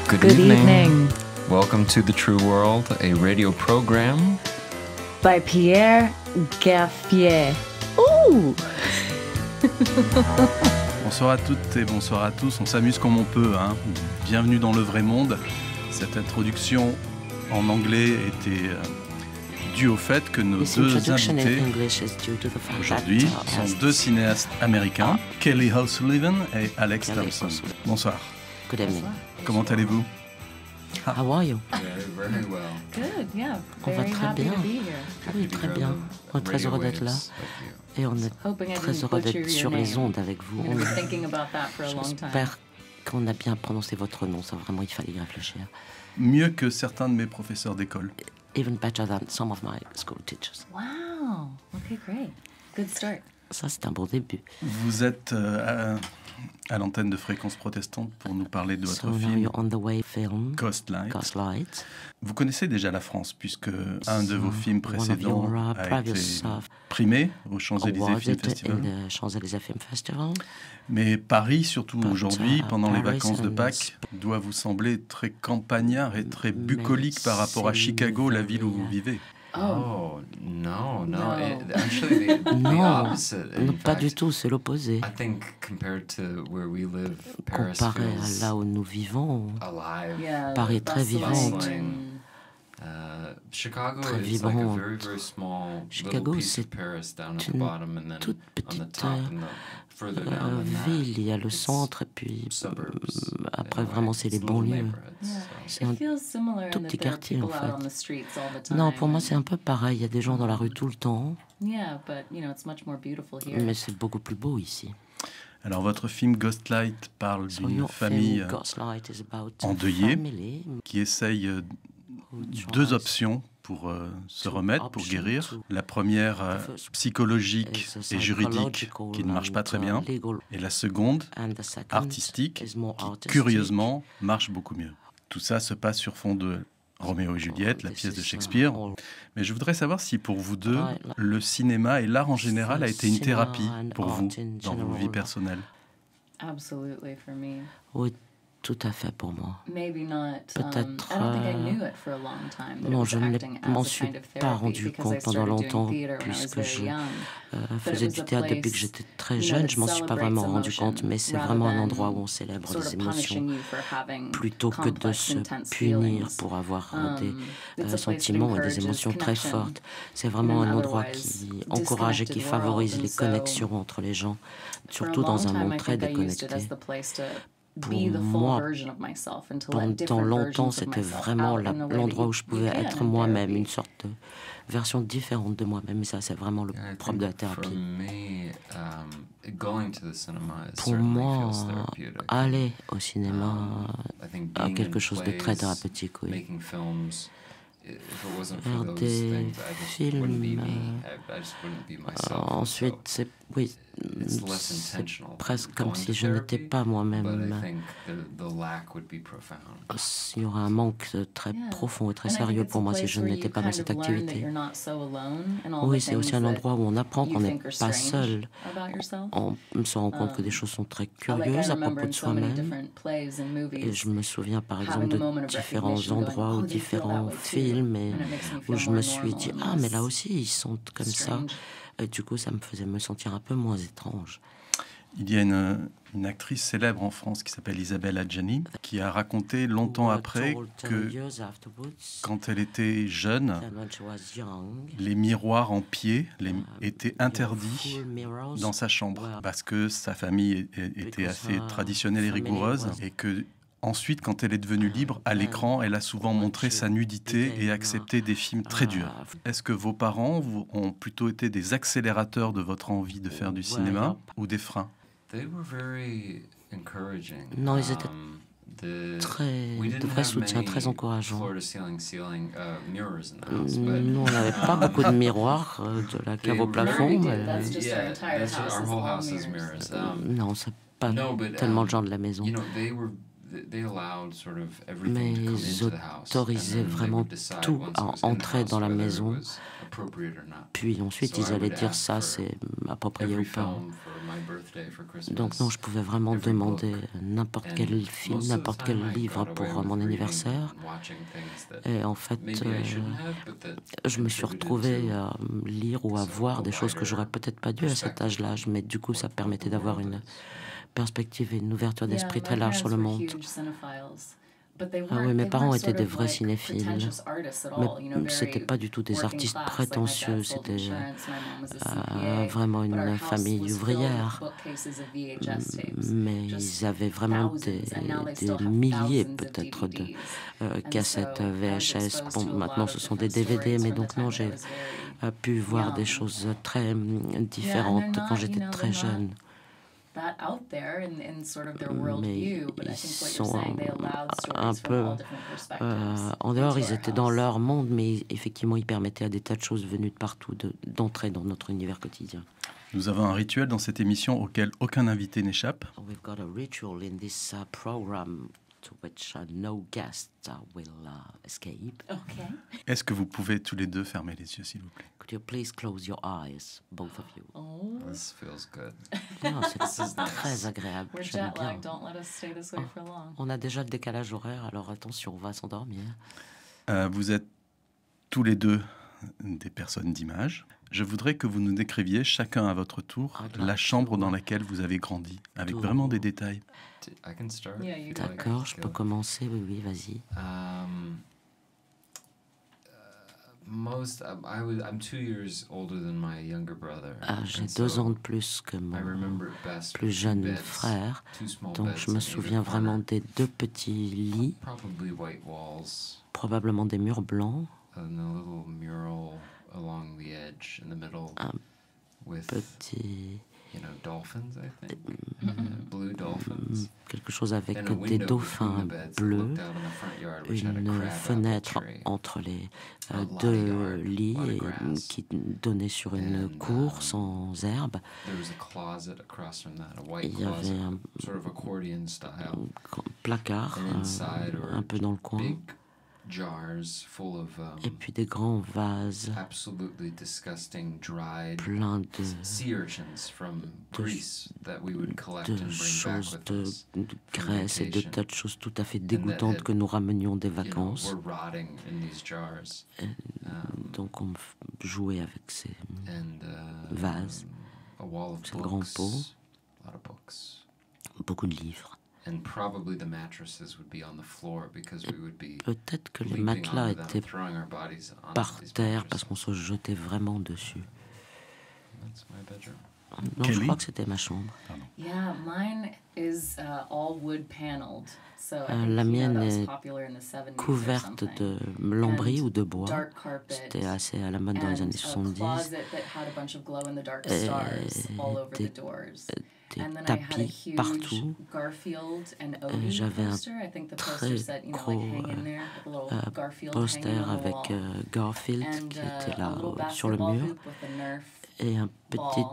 Good evening. Welcome to The True World, a radio program by Pierre Gaffier. Ouh! Bonsoir à toutes et bonsoir à tous, on s'amuse comme on peut, hein. Bienvenue dans le vrai monde. Cette introduction en anglais était due au fait que nos deux invités aujourd'hui sont deux cinéastes américains, Kelly O'Sullivan et Alex Thompson. Bonsoir. Good evening. Comment allez-vous? How are you? very well. Good, yeah. On va Very très happy bien. to be here. Oui, très bien. On est très heureux d'être là. Et on est très heureux d'être sur les ondes avec vous. You've been thinking about that for a long time. J'espère qu'on a bien prononcé votre nom. Ça, vraiment, il fallait y réfléchir. Mieux que certains de mes professeurs d'école. Even better than some of my school teachers. Wow. Okay, great. Good start. Ça, c'est un bon début. Vous êtes à l'antenne de Fréquence Protestante pour nous parler de votre So now film you're on the way film, Ghost Light. Gaslight. Vous connaissez déjà la France puisque un de vos films précédents your, a été previous, primé au Champs-Élysées Film awarded Festival. in the Champs-Élysées Film Festival. Mais Paris, surtout But, aujourd'hui, pendant les Paris vacances de and- Pâques, doit vous sembler très campagnard et très bucolique par rapport à c'est Chicago, la ville où vous very, vivez. Oh, no. No. Actually, the Non, opposite. In non, pas fact, du tout, c'est l'opposé. I think compared to where we live, Paris Comparé feels à là où nous vivons, alive. Yeah. Paris est très bustling vivante. and- Chicago Très is like a vibrante. very, very small Chicago, little piece of c'est Paris down at the une bottom and then toute on the petite top and the further down than that, ville. Il y a le it's centre et puis suburbs. après in a way. vraiment c'est les It's little banlieues. neighborhoods, Yeah. so. C'est It un feels similar tout in that petit there are quartier, people en out on fait. the streets all the time. Non, pour moi and- c'est un peu pareil. Il y a des gens dans la rue tout le temps, Yeah, but you know, it's much more beautiful here. mais c'est beaucoup plus beau ici. Alors votre film Ghost Light parle So d'une your famille film, Gaslight is about a endeuillée family qui essaye who deux tries options pour se two remettre, pour options guérir. to- La première The first psychologique is a et juridique psychological qui ne marche pas and, très bien. legal, Et la seconde, and the second artistique, is more qui artistic. curieusement marche beaucoup mieux. Tout ça se passe sur fond de Roméo et Juliette, la This pièce de is, Shakespeare. all- Mais je voudrais savoir si pour vous deux, Right. le cinéma et l'art en général a été une Cinema thérapie and pour art vous in dans vos vies general. personnelles. Absolutely for me. Oui, tout à fait pour moi. Maybe not. Peut-être, I don't think I knew it for a long time. that it non, was je ne acting as m'en a suis kind of pas therapy rendu because I compte pendant started doing longtemps, theater when I was puisque very je young. faisais was du a théâtre depuis que place, j'étais très you know, jeune. that Je m'en suis pas celebrates vraiment rendu emotion compte, mais c'est rather vraiment un than endroit où on célèbre sort les of émotions punishing you for having plutôt que de complex, se intense punir feelings. pour avoir des It's a place that sentiments et des encourages émotions très connection fortes. C'est vraiment in an un endroit otherwise qui encourage et qui disconnected world, favorise and les so connexions entre les gens, For a surtout dans long un time, monde I très think I used it déconnecté. as the place to Pour be the full moi, version of myself and to let Pendant different longtemps, versions of c'était myself vraiment out in the way that l'endroit où you je pouvais can être in moi-même, therapy. une sorte de version différente de moi-même. Et ça, c'est vraiment le Yeah, I propre de la think for thérapie. me, going to the cinema Pour certainly moi, feels therapeutic. aller au cinéma I think a being quelque in chose de très plays, thérapeutique, oui. making films, if it wasn't Faire for those des things, I just wouldn't be films, me. I just wouldn't be myself. Ensuite, So c'est oui, it's less c'est intentional presque comme going si to je n'étais therapy, pas but I moi-même. think the lack would be profound. Il y aura un manque très Yeah. profond et très And I think sérieux it's pour a moi si place je where n'étais you pas dans kind cette of learn that activité. you're not so alone in all Oui, the c'est aussi things un that endroit où on apprend you qu'on n'est think are pas strange seul. about yourself. On se rend compte que des choses sont très Like I curieuses à remember propos in de so many soi-même. different plays and Et movies je me souviens par exemple having a de moment of différents recognition going, endroits oh, ou they feel that différents way too. films et And it makes me où feel je more me suis normal dit, and ah mais là less aussi ils sont comme ça. strange. Et du coup ça me faisait me sentir un peu moins étrange. Il y a une actrice célèbre en France qui s'appelle Isabelle Adjani, qui a raconté longtemps après que quand elle était jeune, les miroirs en pied étaient interdits dans sa chambre parce que sa famille était assez traditionnelle et rigoureuse et que ensuite, quand elle est devenue libre, à l'écran, elle a souvent montré sa nudité et accepté des films très durs. Est-ce que vos parents ont plutôt été des accélérateurs de votre envie de faire du cinéma ou des freins? Non, ils étaient de vrais soutiens, très encourageants. Nous, on n'avait pas beaucoup de miroirs, de la cave au plafond. Mais... Non, c'est pas tellement le genre de la maison. Mais ils autorisaient vraiment tout à entrer dans la maison. Puis ensuite, ils allaient dire ça, c'est approprié ou pas. Donc non, je pouvais vraiment demander n'importe quel film, n'importe quel livre pour mon anniversaire. Et en fait, je me suis retrouvée à lire ou à voir des choses que j'aurais peut-être pas dû à cet âge-là. Mais du coup, ça permettait d'avoir une perspective et une ouverture d'esprit très large sur le monde. Ah oui, mes parents étaient des vrais cinéphiles, mais c'était pas du tout des artistes prétentieux, c'était vraiment une famille ouvrière. Mais ils avaient vraiment des milliers peut-être de cassettes VHS. Bon, maintenant ce sont des DVD, mais donc non, j'ai pu voir des choses très différentes quand j'étais très jeune. Mais ils sont un peu en dehors, ils étaient dans leur monde, mais effectivement, ils permettaient à des tas de choses venues de partout d'entrer dans notre univers quotidien. Nous avons un rituel dans cette émission auquel aucun invité n'échappe. We've got a ritual in this program to which no guests will escape. Okay. Est-ce que vous pouvez tous les deux fermer les yeux, s'il vous plaît? Could you please close your eyes, both of you? Oh. This feels good. Non, c'est très agréable. We're J'aime jet bien. lagged. Don't let us stay this way for long. On a déjà le décalage horaire, alors attention, on va s'endormir. Vous êtes tous les deux des personnes d'image. Je voudrais que vous nous décriviez chacun à votre tour la chambre dans laquelle vous avez grandi, avec vraiment des détails. I can start. Yeah, you D'accord, je peux commencer, oui, vas-y. I'm 2 years older than my younger brother. J'ai 2 ans de plus que mon plus jeune frère, donc je me souviens vraiment des 2 petits lits, Probably white walls, probablement des murs blancs, and a little mural along the edge in the middle with petit, dolphins, I think. Blue dolphins. quelque chose avec And a des window between dauphins the beds that bleus, looked out in the front yard, which had a une crab apple fenêtre tree. entre les A lot of 2 yard, lits a lot of grass. qui donnait sur une And, cour sans herbe. There was a closet across from that, a white Il y avait closet, un sort of accordion style. placard And inside un peu dans le coin, big jars full of et puis des grands vases absolutely disgusting dried pleins de sea urchins from Greece that we would collect and bring back choses with de us. graisse et de vacation. tas de choses tout à fait dégoûtantes que nous ramenions des vacances. We're rotting in these jars. Donc on jouait avec ces And vases, a wall of ces grands books, pots, a lot of books. beaucoup de livres. And probably the mattresses would be on the floor because we would be Peut-être que les leaping matelas onto them, étaient throwing our bodies onto par these terre parce mattresses. qu'on se jetait vraiment dessus. That's my bedroom. Non, je Kelly? crois que c'était ma chambre. Yeah, mine is all wood paneled. So I think, La mienne that was est popular in the 70s or couverte something. de lambris And ou de bois. dark carpet. C'était assez à la mode dans les And années a 70. closet that had a bunch of glow-in-the-dark Et stars all over des- the doors. Des And then I had a tapis huge partout. Garfield and Odie J'avais un poster. I think the très poster said, like gros hang in there, with a little Garfield hanging poster on the avec wall. Garfield And qui était là a little sur le basketball mur hoop with a Nerf. et un petit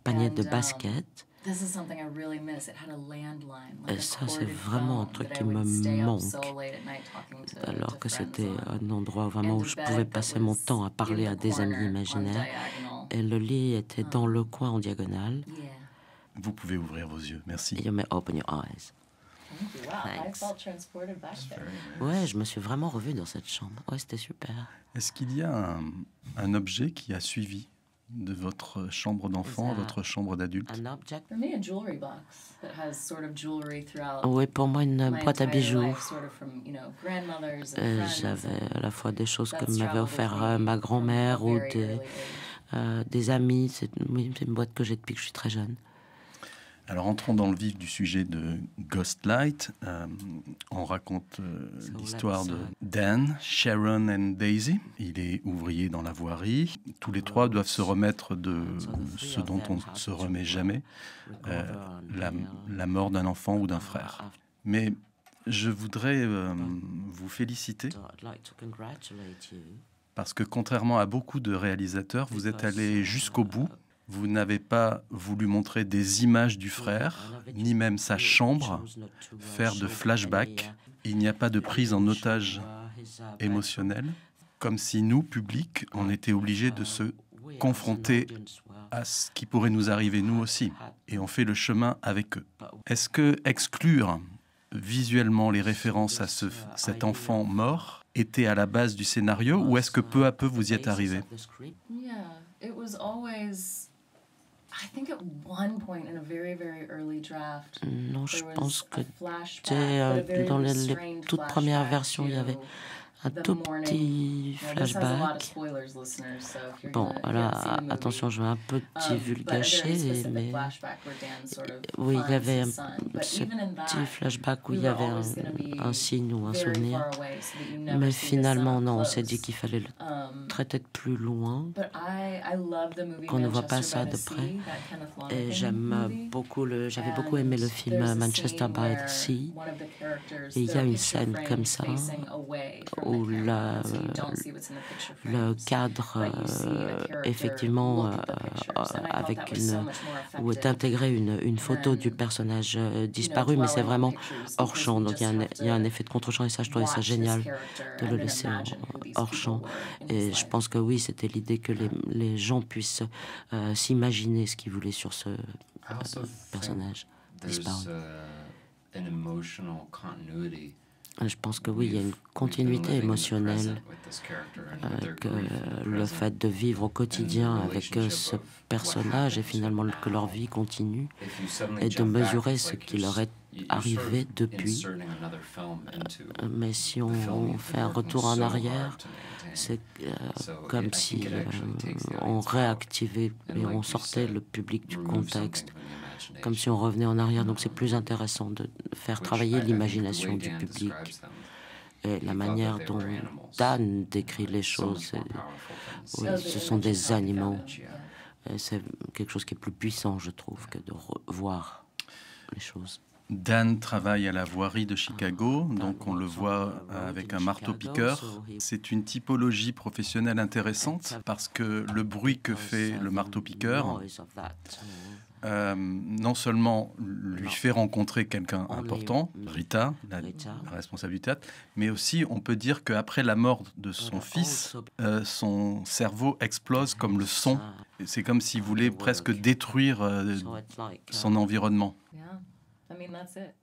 panier de And, basket. This is something I really miss. It had a landline, like Et a ça, c'est corded vraiment un phone truc that I qui me would stay up manque. so late at night talking to Alors que friends c'était on. un endroit vraiment And où the je bed pouvais that passer mon was temps à parler in à the des amis corner on imaginaires. diagonal. Et le lit était dans le coin en diagonale. Yeah. Vous pouvez ouvrir vos yeux. Merci. You may open your eyes. Thank you. Wow, I Thanks. felt transported back there. Ouais, je me suis vraiment revue dans cette chambre. Ouais, c'était super. Est-ce qu'il y a un objet qui a suivi de votre chambre d'enfant à votre chambre d'adulte? Un object? For me, a jewelry box that has sort of jewelry throughout Oui, pour moi, une my boîte à entire bijoux. life, sort of from, grandmothers and friends. J'avais à la fois des choses que That's m'avait traveled offert with me ma from grand-mère a ou very early age. des amis. Oui, c'est une boîte que j'ai depuis que je suis très jeune. Alors entrons dans le vif du sujet de Ghostlight. On raconte l'histoire de Dan, Sharon et Daisy. Il est ouvrier dans la voirie. Tous les trois doivent se remettre de ce dont on ne se remet jamais, la mort d'un enfant ou d'un frère. Mais je voudrais vous féliciter parce que contrairement à beaucoup de réalisateurs, vous êtes allé jusqu'au bout Vous n'avez pas voulu montrer des images du frère, ni même sa chambre, faire de flashbacks. Il n'y a pas de prise en otage émotionnelle, comme si nous, public, on était obligés de se confronter à ce qui pourrait nous arriver nous aussi. Et on fait le chemin avec eux. Est-ce que exclure visuellement les références à cet enfant mort était à la base du scénario, ou est-ce que peu à peu vous y êtes arrivé? Non, je pense que dans les toutes premières versions, il y avait un tout petit flashback. Bon, là, attention, je vais un peu divulgacher, mais oui, il y avait ce petit flashback où il y avait un signe ou un souvenir. Mais finalement, non, on s'est dit qu'il fallait le traiter de plus loin, qu'on ne voit pas ça de près. Et j'avais beaucoup aimé le film Manchester by the Sea. Et il y a une scène comme ça, où le cadre, effectivement, où est intégrée une photo du personnage disparu, mais c'est vraiment hors champ. Donc il y a un effet de contre-champ, et ça, je trouvais ça génial de le laisser hors champ. Et je pense que oui, c'était l'idée que les gens puissent s'imaginer ce qu'ils voulaient sur ce personnage disparu. Je pense que oui, il y a une continuité émotionnelle, que le fait de vivre au quotidien avec ce personnage et finalement que leur vie continue, et de mesurer ce qui leur est arrivé depuis. Mais si on fait un retour en arrière, c'est comme si on réactivait et on sortait le public du contexte, comme si on revenait en arrière. Donc c'est plus intéressant de faire travailler l'imagination du public. Et la manière dont Dan décrit les choses, oui, ce sont des animaux. Et c'est quelque chose qui est plus puissant, je trouve, que de voir les choses. Dan travaille à la voirie de Chicago, donc on le voit avec un marteau-piqueur. C'est une typologie professionnelle intéressante parce que le bruit que fait le marteau-piqueur non seulement lui fait rencontrer quelqu'un important, Rita, la responsable du théâtre, mais aussi on peut dire qu'après la mort de son fils, son cerveau explose comme le son. C'est comme s'il voulait presque détruire son environnement.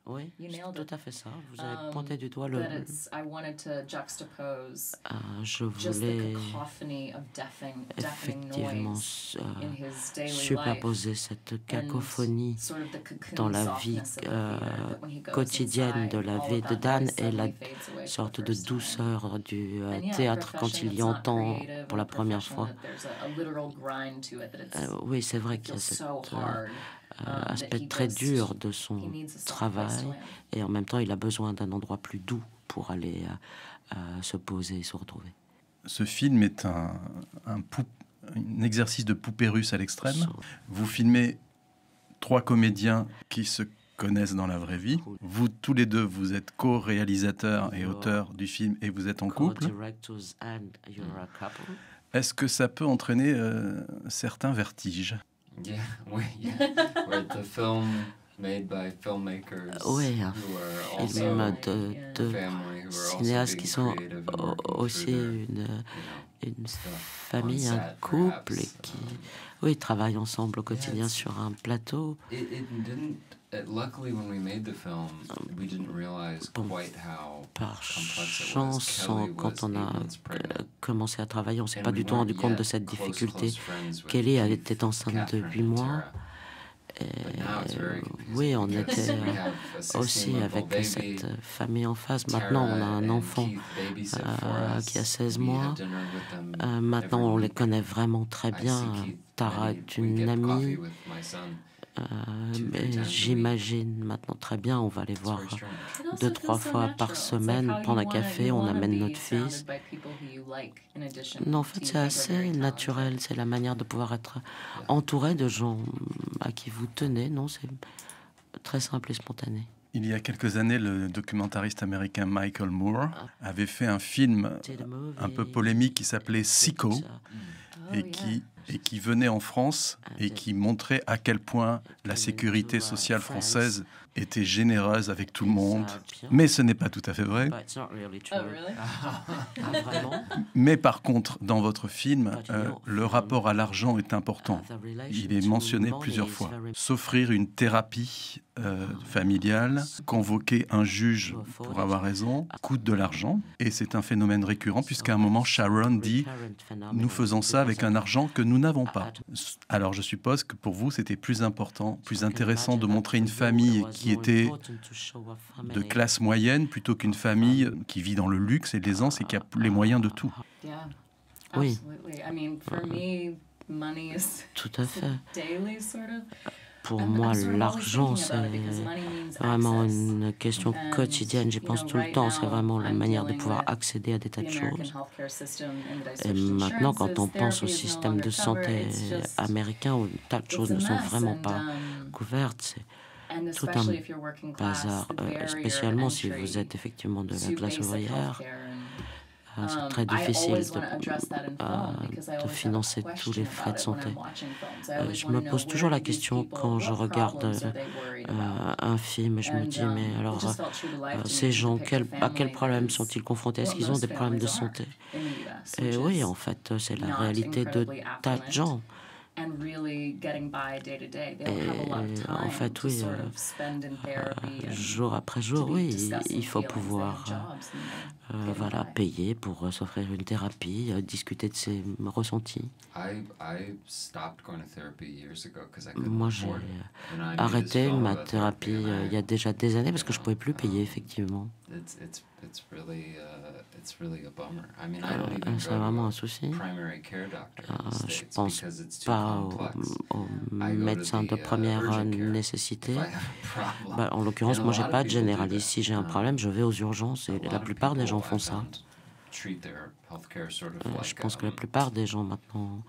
Oui, c'est tout à fait ça. Vous avez pointé du doigt le... je voulais effectivement superposer cette cacophonie dans la vie quotidienne de la vie de Dan et la sorte de douceur du théâtre quand il y entend pour la première fois. Oui, c'est vrai qu'il y a cet aspect très dur de son travail, et en même temps il a besoin d'un endroit plus doux pour aller se poser et se retrouver. Ce film est un exercice de poupée russe à l'extrême. Vous filmez 3 comédiens qui se connaissent dans la vraie vie. Vous, tous les deux, vous êtes co-réalisateurs et auteurs du film, et vous êtes en couple. Est-ce que ça peut entraîner certains vertiges? Oui, un film de cinéastes qui sont aussi une famille, un couple, et qui, oui, travaillent ensemble au quotidien sur un plateau. Par chance, quand on a commencé à travailler, on ne s'est pas du tout rendu compte de cette difficulté. Kelly était enceinte de 8 mois. Et, oui, on était aussi avec cette famille en face. Maintenant, on a un enfant qui a 16 mois. Maintenant, on les connaît vraiment très bien. Tara est une amie. J'imagine maintenant très bien, on va les voir 2-3 fois par semaine, prendre un café, on amène notre fils. Non, en fait, c'est assez naturel, c'est la manière de pouvoir être entouré de gens à qui vous tenez. Non, c'est très simple et spontané. Il y a quelques années, le documentariste américain Michael Moore avait fait un film un peu polémique qui s'appelait Sicko. et qui venait en France et qui montrait à quel point la sécurité sociale française était généreuse avec tout le monde. Mais ce n'est pas tout à fait vrai. Mais par contre, dans votre film, le rapport à l'argent est important. Il est mentionné plusieurs fois. S'offrir une thérapie familiale, convoquer un juge pour avoir raison, coûte de l'argent. Et c'est un phénomène récurrent puisqu'à un moment, Sharon dit « Nous faisons ça avec un argent que nous n'avons pas ». Alors je suppose que pour vous, c'était plus important, plus intéressant de montrer une famille qui était de classe moyenne plutôt qu'une famille qui vit dans le luxe et l'aisance et qui a les moyens de tout. Oui. Tout à fait. Pour moi, l'argent, c'est vraiment une question quotidienne. J'y pense tout le temps. C'est vraiment la manière de pouvoir accéder à des tas de choses. Et maintenant, quand on pense au système de santé américain, où des tas de choses ne sont vraiment pas couvertes, c'est tout un bazar. Spécialement si vous êtes effectivement de la classe ouvrière. C'est très difficile de financer tous les frais de santé. Je me pose toujours la question quand je regarde un film et je me dis, mais alors, ces gens, à quel problème sont-ils confrontés? Est-ce qu'ils ont des problèmes de santé? Et oui, en fait, c'est la réalité de tas de gens. Et en fait, oui, jour après jour, oui, il faut pouvoir payer pour s'offrir une thérapie, discuter de ses ressentis. Moi, j'ai arrêté ma thérapie il y a déjà des années parce que je ne pouvais plus payer, effectivement. C'est vraiment un souci. Je ne pense pas aux médecins de première nécessité. En l'occurrence, moi, je n'ai pas de généraliste. Si j'ai un problème, je vais aux urgences et la plupart des gens font ça. Je pense que la plupart des gens maintenant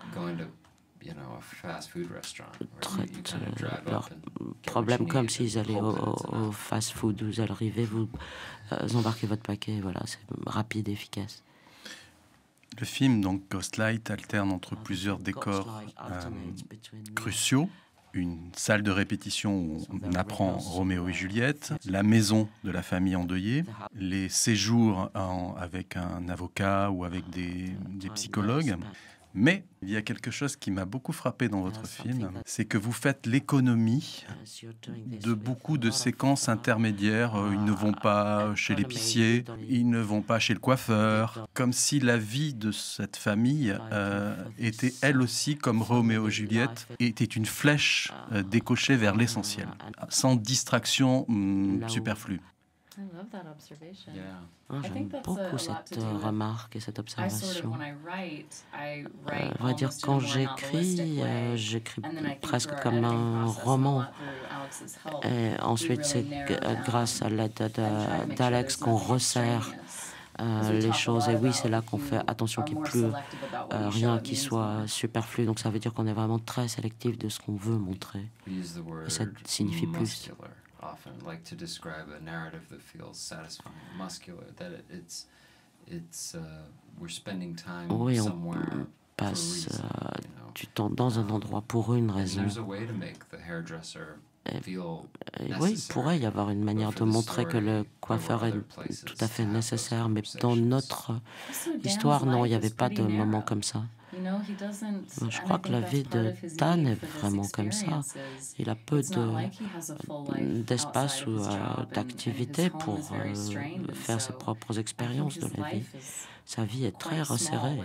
traitent leurs problèmes comme s'ils allaient au fast-food. Vous arrivez, vous embarquez votre paquet, voilà, c'est rapide et efficace. Le film, donc Ghostlight, alterne entre plusieurs décors cruciaux. Une salle de répétition où on apprend Roméo et Juliette, la maison de la famille endeuillée, les séjours avec un avocat ou avec des psychologues. Mais il y a quelque chose qui m'a beaucoup frappé dans votre film, c'est que vous faites l'économie de beaucoup de séquences intermédiaires. Ils ne vont pas chez l'épicier, ils ne vont pas chez le coiffeur, comme si la vie de cette famille était elle aussi, comme Roméo et Juliette, était une flèche décochée vers l'essentiel, sans distraction superflue. J'aime beaucoup cette remarque et cette observation. On va dire, quand j'écris, j'écris presque comme un roman. Et ensuite, c'est grâce à l'aide d'Alex qu'on resserre les choses. Et oui, c'est là qu'on fait attention qu'il n'y ait plus rien qui soit superflu. Donc ça veut dire qu'on est vraiment très sélectif de ce qu'on veut montrer. Et ça signifie plus. Often like to describe a narrative that feels satisfying, muscular, that we're spending time somewhere on passe du temps dans un endroit pour une raison. Oui, il pourrait y avoir une manière de montrer que le coiffeur est tout à fait nécessaire, mais dans notre histoire, non, il n'y avait pas de moment comme ça. Je crois que la vie de Dan est vraiment comme ça. Il a peu d'espace ou d'activité pour faire ses propres expériences de la vie. Sa vie est très resserrée.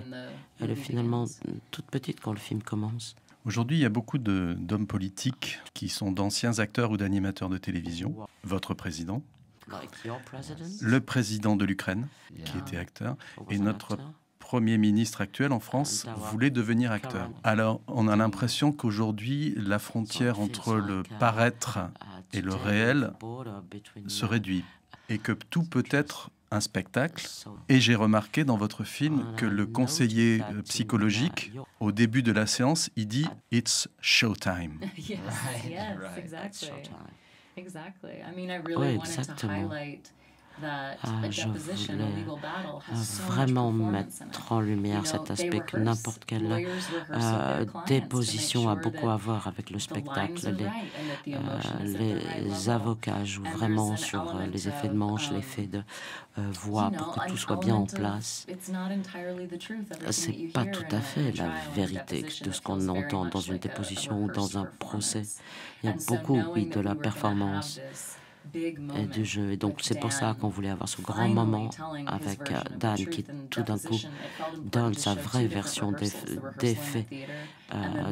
Elle est finalement toute petite quand le film commence. Aujourd'hui, il y a beaucoup d'hommes politiques qui sont d'anciens acteurs ou d'animateurs de télévision. Votre président, le président de l'Ukraine, qui était acteur, et notre Premier ministre actuel en France voulait devenir acteur. Alors, on a l'impression qu'aujourd'hui, la frontière entre le paraître et le réel se réduit et que tout peut être un spectacle. Et j'ai remarqué dans votre film que le conseiller psychologique, au début de la séance, il dit « It's showtime ». Oui, exactement. Je voulais vraiment mettre en lumière cet aspect que n'importe quelle déposition a beaucoup à voir avec le spectacle. Les avocats jouent vraiment sur les effets de manche, l'effet de voix pour que tout soit bien en place. C'est pas tout à fait la vérité de ce qu'on entend dans une déposition ou dans un procès. Il y a beaucoup, oui, de la performance et du jeu. Et donc, c'est pour ça qu'on voulait avoir ce grand moment avec Dan qui, tout d'un coup, donne sa vraie version des faits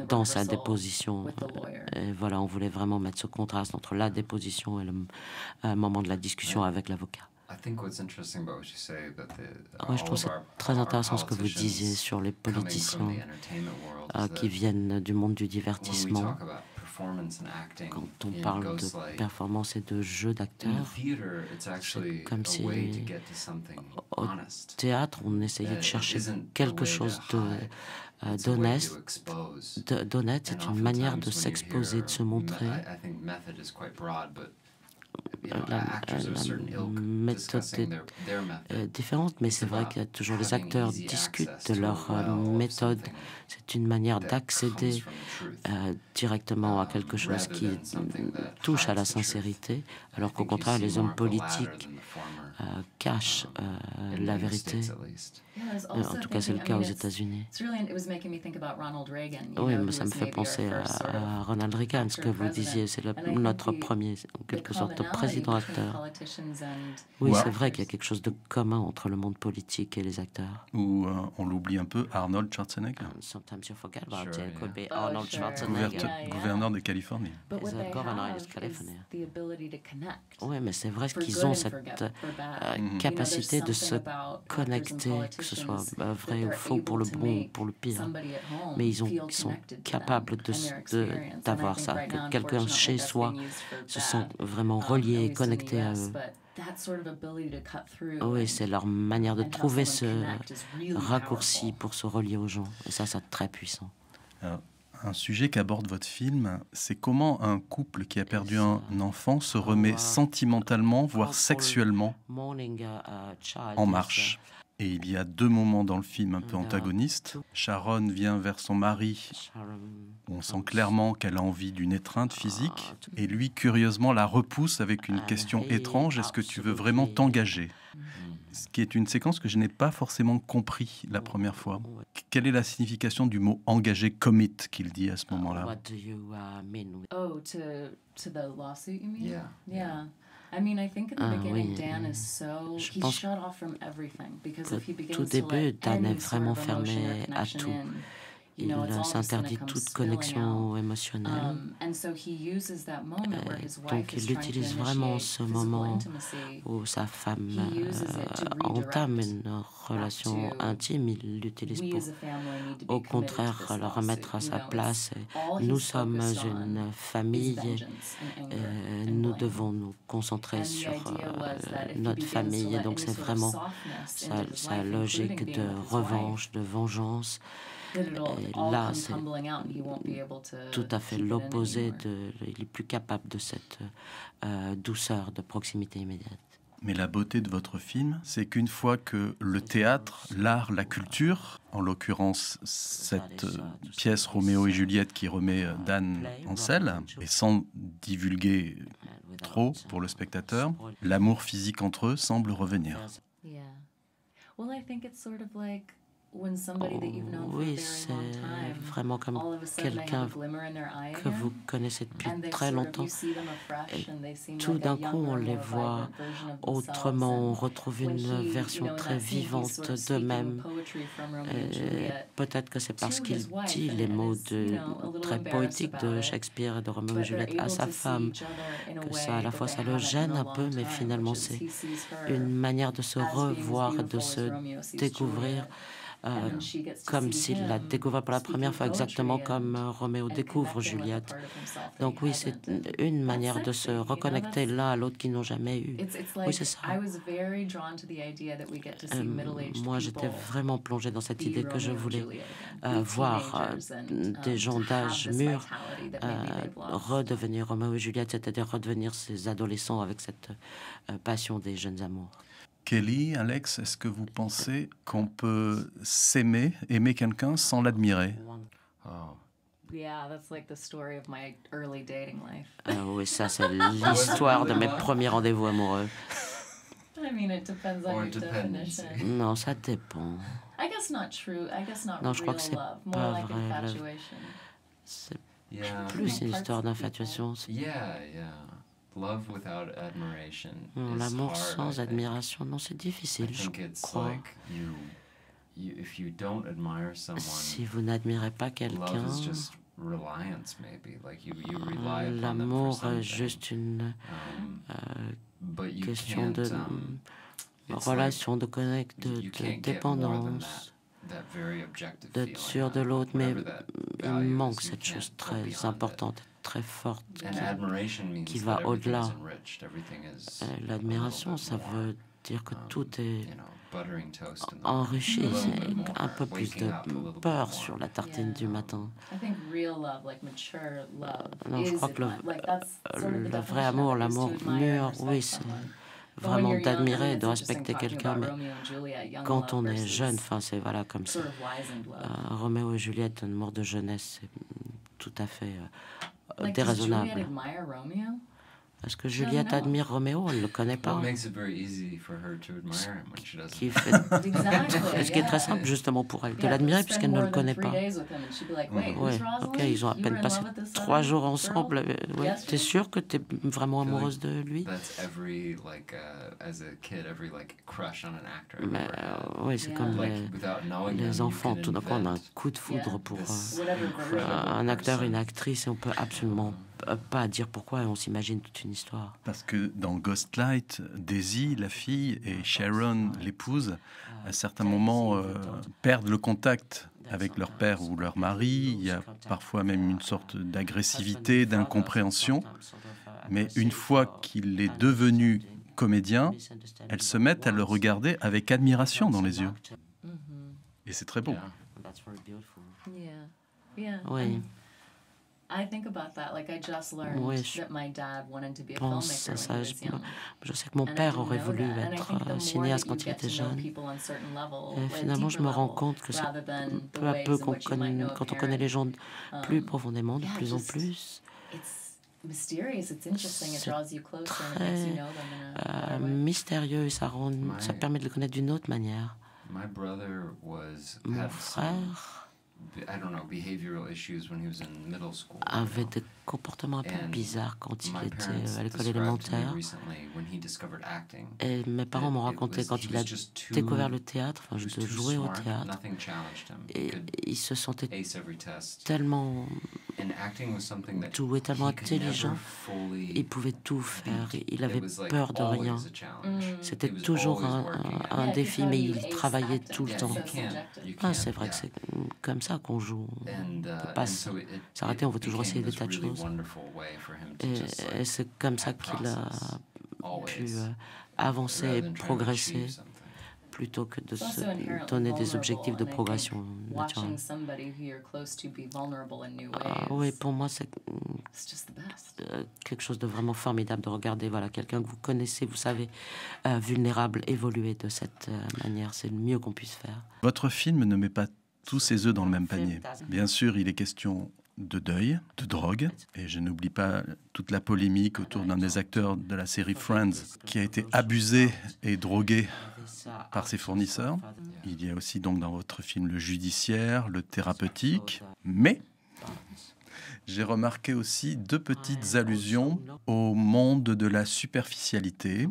dans sa déposition. Et voilà, on voulait vraiment mettre ce contraste entre la déposition et le moment de la discussion avec l'avocat. Ouais, je trouve c'est très intéressant ce que vous disiez sur les politiciens qui viennent du monde du divertissement. Quand on parle de performance et de jeu d'acteur, c'est comme si au théâtre, on essayait de chercher quelque chose d'honnête. C'est une manière de s'exposer, de se montrer. La méthode est différente, mais c'est vrai qu'il y a toujours les acteurs discutent de leur méthode. C'est une manière d'accéder directement à quelque chose qui touche à la sincérité, alors qu'au contraire, les hommes politiques cachent la vérité. En tout cas, c'est le cas aux États-Unis. Oui, mais ça me fait penser à Ronald Reagan, ce que vous disiez, c'est notre premier, en quelque sorte, président-acteur. Oui, c'est vrai qu'il y a quelque chose de commun entre le monde politique et les acteurs. Ou on l'oublie un peu, Arnold Schwarzenegger. Sometimes you forget about it. It could be Arnold Schwarzenegger. Gouverneur de Californie. Oui, mais c'est vrai qu'ils ont cette capacité de se connecter, que ce soit vrai ou faux, pour le bon ou pour le pire. Mais ils sont capables d'avoir ça, que quelqu'un chez soi se sent vraiment relié et connecté à eux. Oui, c'est leur manière de trouver ce raccourci pour se relier aux gens. Et ça, c'est très puissant. Alors, un sujet qu'aborde votre film, c'est comment un couple qui a perdu un enfant se remet sentimentalement, voire sexuellement, en marche. Et il y a deux moments dans le film un peu antagonistes. Sharon vient vers son mari, on sent clairement qu'elle a envie d'une étreinte physique, et lui, curieusement, la repousse avec une question étrange, est-ce que tu veux vraiment t'engager ? Ce qui est une séquence que je n'ai pas forcément compris la première fois. Quelle est la signification du mot engagé, commit, qu'il dit à ce moment-là? What do you mean? Oh, to the lawsuit, you mean? Yeah. I mean, I think in the beginning, Dan is so he's shut off from everything because if he begins tout début, to Dan let est any sort vraiment of emotion fermé or à connection tout. in, Il s'interdit toute connexion émotionnelle. Donc il utilise vraiment ce moment où sa femme entame une relation intime. Il l'utilise pour, au contraire, le remettre à sa place. Et nous sommes une famille et nous devons nous concentrer sur notre famille. Et donc c'est vraiment sa logique de revanche, de vengeance. Et là, c'est tout à fait l'opposé. Il est plus capable de cette douceur de proximité immédiate. Mais la beauté de votre film, c'est qu'une fois que le théâtre, l'art, la culture, en l'occurrence cette pièce Roméo et Juliette qui remet Dan en selle, et sans divulguer trop pour le spectateur, l'amour physique entre eux semble revenir. Oui, c'est vraiment comme quelqu'un que vous connaissez depuis très longtemps. Et tout d'un coup, on les voit autrement, on retrouve une version très vivante d'eux-mêmes. Peut-être que c'est parce qu'il dit les mots très poétiques de Shakespeare et de Roméo et Juliette à sa femme, que ça, à la fois, ça le gêne un peu, mais finalement, c'est une manière de se revoir, de se découvrir comme s'il la découvrait pour la première fois, exactement comme Roméo découvre Juliette. Donc oui, c'est une manière de se reconnecter l'un à l'autre qu'ils n'ont jamais eu. Oui, c'est ça. Moi, j'étais vraiment plongée dans cette idée que je voulais voir des gens d'âge mûr redevenir Roméo et Juliette, c'est-à-dire redevenir ces adolescents avec cette passion des jeunes amours. Kelly, Alex, est-ce que vous pensez qu'on peut s'aimer, aimer quelqu'un sans l'admirer? Oui, ça c'est l'histoire de mes premiers rendez-vous amoureux. Non, ça dépend. Non, je crois que c'est pas vrai. C'est plus une histoire d'infatuation. L'amour sans admiration, non, c'est difficile, je crois. Si vous n'admirez pas quelqu'un, l'amour est juste une question de relation, de dépendance, d'être sûr de l'autre, mais il manque cette chose très importante, très forte, qui va au-delà. L'admiration, ça veut dire que tout est enrichi, c'est un peu plus de beurre sur la tartine du matin. Non, je crois que le vrai amour, l'amour mûr, oui, c'est vraiment d'admirer, de respecter quelqu'un, mais quand on est jeune, enfin c'est voilà comme ça. Roméo et Juliette, un amour de jeunesse, c'est tout à fait déraisonnable. Est-ce que Juliette admire Roméo? Elle ne le connaît pas. Ce qui est très simple justement pour elle, de l'admirer puisqu'elle ne le connaît pas. Oui, ok, ils ont à peine passé 3 jours ensemble. Ouais. T'es sûre que t'es vraiment amoureuse de lui? Mais oui, c'est comme les enfants. Tout d'un coup, on a un coup de foudre pour un acteur, une actrice, et on peut absolument pas dire pourquoi, et on s'imagine toute une histoire. Parce que dans Ghostlight, Daisy, la fille, et Sharon, l'épouse, à certains moments perdent le contact avec leur père ou leur mari. Il y a parfois même une sorte d'agressivité, d'incompréhension. Mais une fois qu'il est devenu comédien, elles se mettent à le regarder avec admiration dans les yeux. Et c'est très beau. Oui. Oui, je pense à ça. Je sais que mon père aurait voulu être cinéaste quand il était jeune. Et finalement, je me rends compte que c'est peu à peu quand on connaît les gens plus profondément, de plus en plus. C'est très mystérieux et ça permet de le connaître d'une autre manière. Mon frère avait des comportements un peu bizarres quand il était à l'école élémentaire. Et mes parents m'ont raconté quand il a découvert le théâtre, de jouer au théâtre, et il se sentait tellement doué, tellement intelligent, il pouvait tout faire, il avait peur de rien. C'était toujours un défi, mais il travaillait tout le temps. C'est vrai que c'est comme ça qu'on joue. On ne peut pas s'arrêter, on veut toujours essayer des tas de choses. Et c'est comme ça qu'il a pu avancer et progresser plutôt que de se donner des objectifs de progression naturelle. Oui, pour moi, c'est quelque chose de vraiment formidable de regarder quelqu'un que vous connaissez, vous savez, vulnérable, évoluer de cette manière. C'est le mieux qu'on puisse faire. Votre film ne met pas tous ses œufs dans le même panier. Bien sûr, il est question de deuil, de drogue, et je n'oublie pas toute la polémique autour d'un des acteurs de la série Friends qui a été abusé et drogué par ses fournisseurs. Il y a aussi donc dans votre film le judiciaire, le thérapeutique, mais j'ai remarqué aussi 2 petites allusions au monde de la superficialité.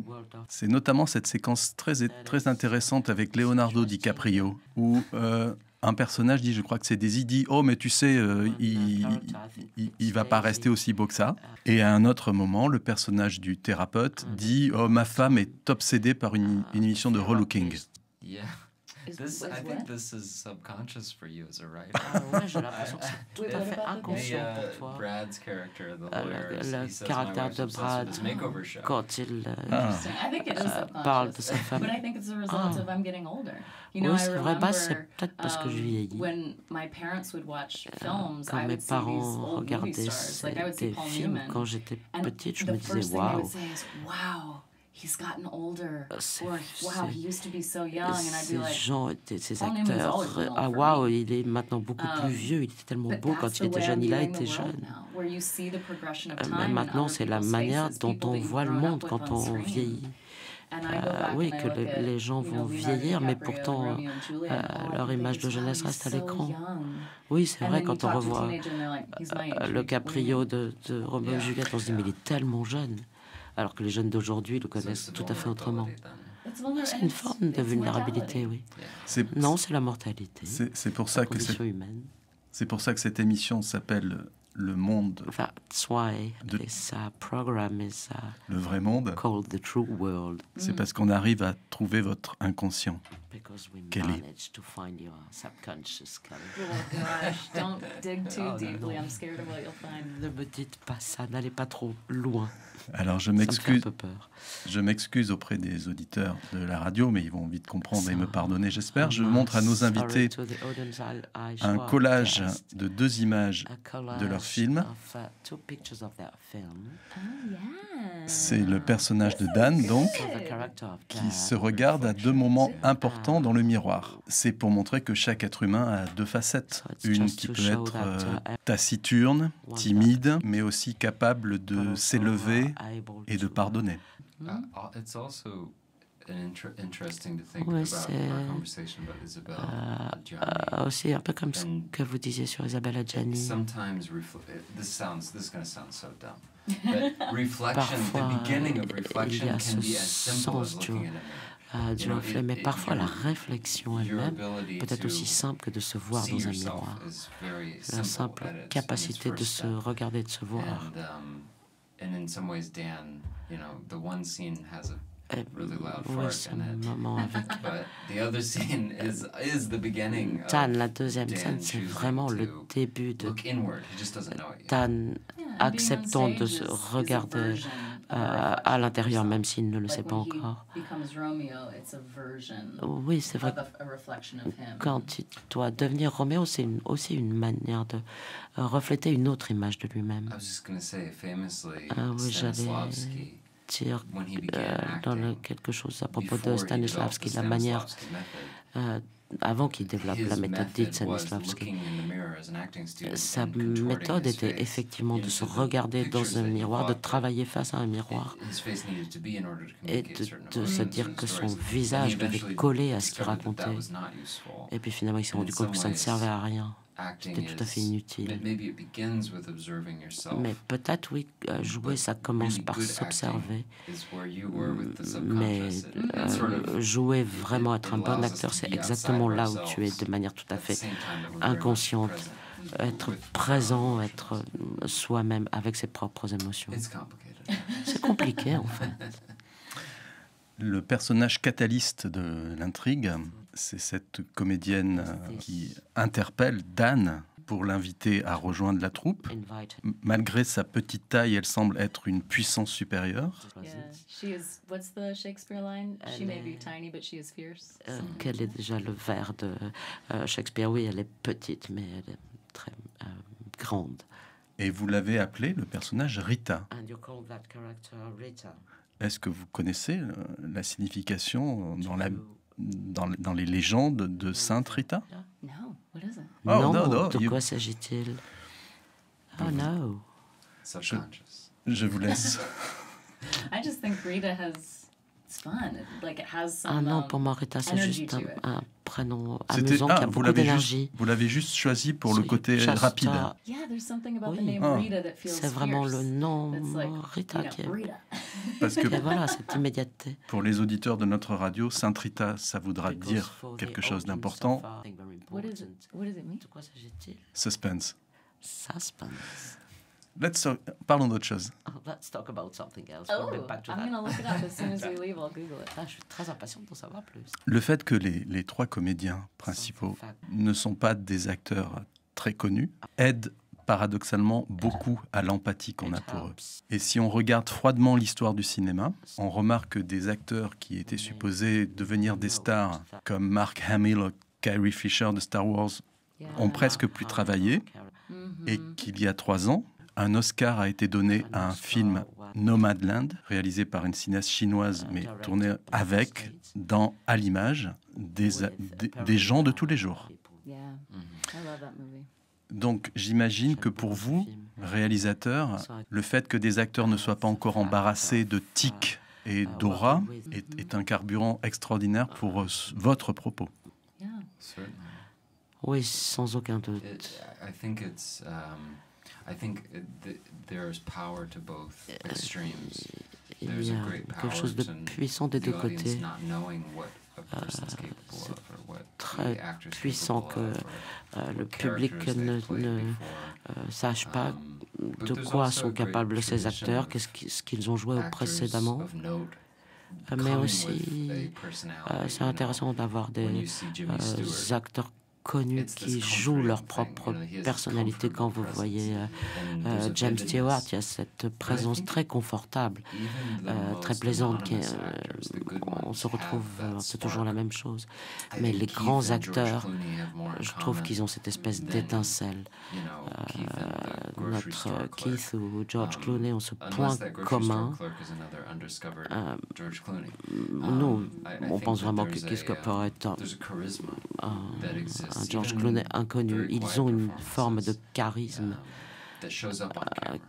C'est notamment cette séquence très intéressante avec Leonardo DiCaprio, où un personnage dit, je crois que c'est Daisy, dit « Oh, mais tu sais, il va pas rester aussi beau que ça. » Et à un autre moment, le personnage du thérapeute dit « Oh, ma femme est obsédée par une émission de relooking. » I think this is subconscious for you as a writer. Ouais, j'ai l'impression que c'est tout à fait inconscient pour toi. Brad's character, the lawyer, Le caractère de Brad, quand il parle de sa femme. Oui, c'est vrai, c'est peut-être parce que je vieillis. Quand mes parents regardaient des films quand j'étais petite, je me disais waouh. He's gotten older, or wow, he used to be so young, and I'd be like, ces acteurs, ah waouh, il est maintenant beaucoup plus vieux, il était tellement beau quand il était jeune, il a été jeune. Mais maintenant, c'est la manière dont on voit le monde quand on vieillit. Oui, que les gens vont vieillir, mais pourtant leur image de jeunesse reste à l'écran. Oui, c'est vrai, quand on revoit le Caprio de Roméo et Juliette, on se dit, mais il est tellement jeune. Alors que les jeunes d'aujourd'hui le connaissent tout à fait autrement. C'est une forme de vulnérabilité, oui. Non, c'est la mortalité. C'est pour ça que c'est pour ça que cette émission s'appelle Le Monde. That's why this program is le vrai monde. Called the true world. C'est parce qu'on arrive à trouver votre inconscient. Because we Kelly. managed to find your subconscious, Kelly. Oh gosh, don't dig too deeply. I'm scared of what you'll find. Ne me dites pas ça, n'allez pas trop loin. Alors je m'excuse auprès des auditeurs de la radio, mais ils vont vite comprendre et me pardonner, j'espère. Je montre à nos invités un collage de 2 images de leur film. C'est le personnage de Dan, donc, qui se regarde à 2 moments importants dans le miroir. C'est pour montrer que chaque être humain a 2 facettes. Une qui peut être taciturne, timide, mais aussi capable de s'élever et de pardonner. It's also interesting to think Oui, about our conversation about Isabella Adjani. Aussi un peu comme ce que vous disiez sur Isabella Adjani. Sometimes this is going to sound so dumb, but reflection, the beginning of reflection can be as simple as looking at a du reflet, mais parfois la réflexion elle-même peut être aussi simple que de se voir dans un miroir. La simple capacité de se regarder, de se voir. And in some ways, Dan, the one scene has a really loud Oui, fart in it. Avec... But the other scene is the beginning of Dan, la deuxième scène, Dan c'est choosing vraiment le to début de look inward. He just doesn't know it yet. Dan acceptant de se regarder à l'intérieur, même s'il ne le sait pas encore. Oui, c'est vrai. Quand il doit devenir Roméo, c'est aussi une manière de refléter une autre image de lui-même. Oui, j'allais dire dans quelque chose à propos de Stanislavski, la manière avant qu'il développe la méthode dite Stanislavski. Sa méthode était effectivement de se regarder dans un miroir, de travailler face à un miroir et de se dire que son visage devait coller à ce qu'il racontait. Et puis finalement, il s'est rendu compte que ça ne servait à rien. C'était tout à fait inutile. Mais peut-être, oui, jouer, ça commence par s'observer. Mais jouer, vraiment être un bon acteur, c'est exactement là où tu es de manière tout à fait inconsciente. Être présent, être soi-même avec ses propres émotions. C'est compliqué, en fait. Le personnage catalyste de l'intrigue, c'est cette comédienne qui interpelle Dan pour l'inviter à rejoindre la troupe. Malgré sa petite taille, elle semble être une puissance supérieure. Quel est déjà le vers de Shakespeare? Oui, elle est petite, mais elle est très grande. Et vous l'avez appelé le personnage Rita. Est-ce que vous connaissez la signification dans les légendes de Sainte Rita? Non, de quoi s'agit-il? Oh non. Je vous laisse. Ah non, pour moi, Rita, c'est juste un prénom amusant qui a beaucoup d'énergie. Vous l'avez juste choisi pour le côté rapide. Oui, c'est vraiment le nom Rita qui est... Parce que voilà, cette immédiateté. Pour les auditeurs de notre radio, Sainte Rita, ça voudra dire quelque chose d'important. De quoi s'agit-il? Suspense. Suspense. Parlons d'autre chose. Let's talk about something else. Oh, I'm gonna look it up as soon as we leave. I'll Google it. Je suis très impatiente d'en savoir plus. Le fait que les trois comédiens principaux ne sont pas des acteurs très connus aide paradoxalement beaucoup à l'empathie qu'on a pour eux. Et si on regarde froidement l'histoire du cinéma, on remarque que des acteurs qui étaient supposés devenir des stars, comme Mark Hamill ou Carrie Fisher de Star Wars, ont presque plus travaillé, et qu'il y a 3 ans, un Oscar a été donné à un film Nomadland, réalisé par une cinéaste chinoise, mais tourné avec, à l'image, des gens de tous les jours. Donc j'imagine que pour vous, réalisateurs, le fait que des acteurs ne soient pas encore embarrassés de tics et d'aura est un carburant extraordinaire pour votre propos. Oui, sans aucun doute. Il y a quelque chose de puissant des deux côtés. Très puissant que le public ne sache pas de quoi sont capables ces acteurs, ce qu'ils ont joué précédemment. Mais aussi, c'est intéressant d'avoir des acteurs connus qui jouent leur propre personnalité. Quand vous voyez James Stewart, il y a cette présence très confortable, très plaisante. On se retrouve, c'est toujours la même chose. Mais les grands acteurs, je trouve qu'ils ont cette espèce d'étincelle. Notre Keith ou George Clooney ont ce point commun. Nous, on pense vraiment que Keith Cooper est un George Clooney inconnu. Ils ont une forme de charisme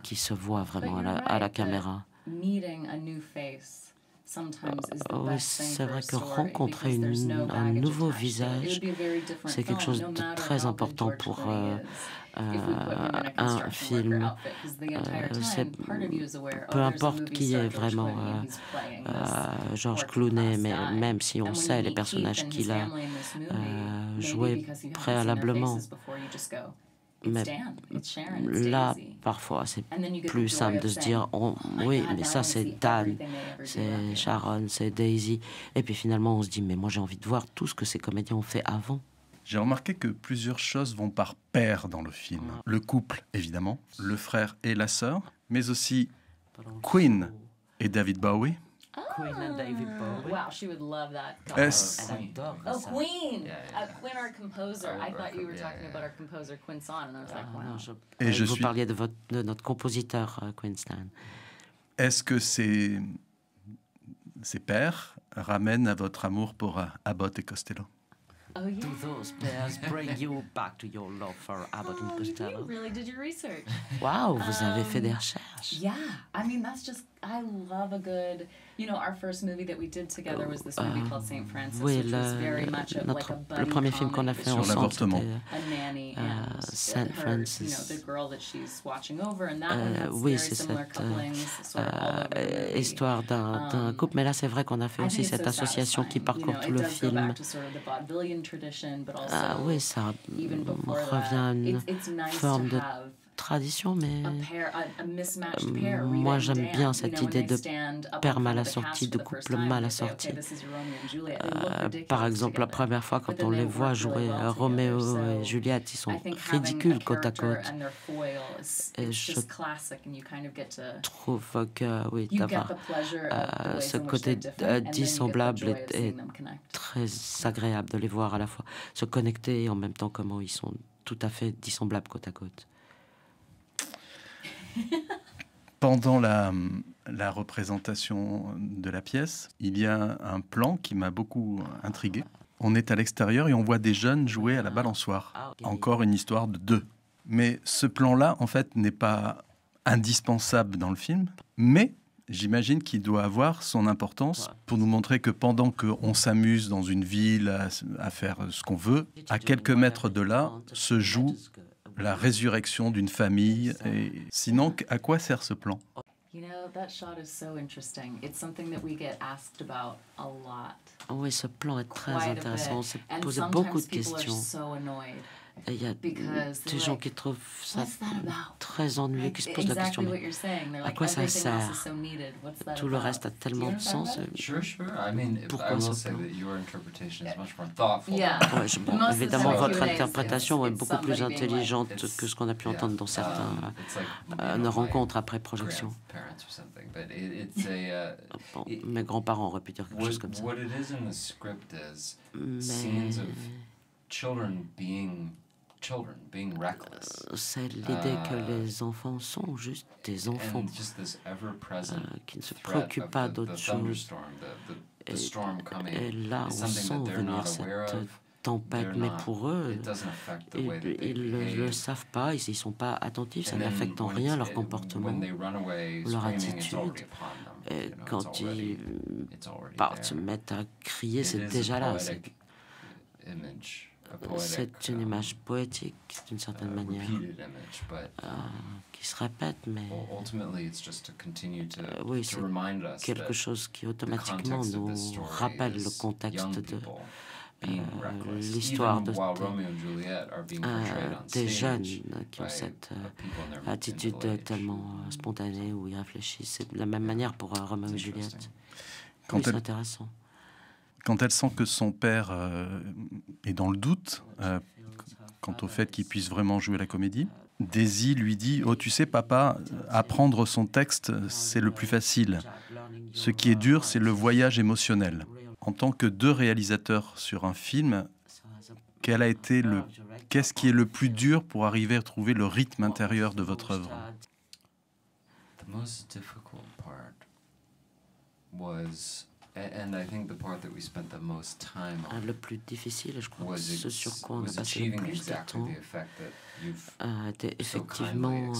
qui se voit vraiment à la caméra. Oui, c'est vrai que rencontrer un nouveau visage, c'est quelque chose de très important pour un film. Peu importe qui est vraiment George Clooney, mais même si on sait les personnages qu'il a joués préalablement. Mais là, parfois, c'est plus simple de se dire oui, mais ça, c'est Dan, c'est Sharon, c'est Daisy. Et puis finalement, on se dit mais moi, j'ai envie de voir tout ce que ces comédiens ont fait avant. J'ai remarqué que plusieurs choses vont par paire dans le film. Le couple, évidemment, le frère et la sœur, mais aussi Queen et David Bowie. Queen and David Bowie. Wow, she would love that. Oh, Queen! Queen, our composer. I thought you were talking about our composer, Quinn Stan, and I was like, wow. Et vous parliez de notre compositeur, Quinn Stan. Est-ce que ces pairs ramènent à votre amour pour Abbott et Costello? Oh, yeah. Do those pairs bring you back to your love for Abbott and Costello? You really did your research. Wow, vous avez fait des recherches. Yeah, I mean, that's just, I love a good, our first movie that we did together was this movie called St. Francis, oui, which was very much like a buddy le premier film qu'on a fait ensemble, c'était St. Francis. The girl that she's watching over, and that one has oui, very c'est similar couplings, sort of all over the movie. Histoire d'un couple, mais là c'est vrai qu'on a fait aussi cette association qui parcourt tout le film. Oui, ça revient à une forme de tradition, mais moi j'aime bien cette idée de père mal assorti, de couple mal assorti. Par exemple, la première fois quand on les voit jouer Roméo et Juliette, ils sont ridicules côte à côte. Et je trouve que oui, d'avoir ce côté dissemblable est très agréable de les voir à la fois se connecter et en même temps comment ils sont tout à fait dissemblables côte à côte. Pendant la représentation de la pièce, il y a un plan qui m'a beaucoup intrigué. On est à l'extérieur et on voit des jeunes jouer à la balançoire. Encore une histoire de 2. Mais ce plan-là, en fait, n'est pas indispensable dans le film, mais j'imagine qu'il doit avoir son importance pour nous montrer que pendant qu'on s'amuse dans une ville à faire ce qu'on veut, à quelques mètres de là se joue la résurrection d'une famille. Et sinon, à quoi sert ce plan? Oui, ce plan est très intéressant. On s'est posé beaucoup de questions. Et il y a des gens qui trouvent ça très ennuyeux, qui se posent la question, à quoi ça sert? Tout le reste a tellement de sens. Pourquoi on s'en bon, évidemment, votre interprétation est beaucoup plus intelligente que ce qu'on a pu entendre dans certaines rencontres après projection. Bon, mes grands-parents auraient pu dire quelque chose comme ça. C'est l'idée que les enfants sont juste des enfants qui ne se préoccupent pas d'autre chose. Et là, on sent venir cette tempête, mais pour eux, ils ne le savent pas, ils ne sont pas attentifs, ça n'affecte en rien leur comportement ou leur attitude. Et quand ils partent, se mettent à crier, c'est déjà là. C'est une image poétique, d'une certaine manière, qui se répète, mais oui, c'est quelque chose qui automatiquement nous rappelle le contexte de l'histoire des jeunes qui ont cette attitude tellement spontanée où ils réfléchissent. C'est de la même manière pour Roméo et Juliette. Oui, c'est intéressant. Quand elle sent que son père est dans le doute quant au fait qu'il puisse vraiment jouer la comédie, Daisy lui dit « Oh, tu sais, papa, apprendre son texte, c'est le plus facile. Ce qui est dur, c'est le voyage émotionnel. » En tant que deux réalisateurs sur un film, qu'est-ce qui est le plus dur pour arriver à trouver le rythme intérieur de votre œuvre? Le plus difficile, je crois, que ce sur quoi on a passé le plus de temps, était effectivement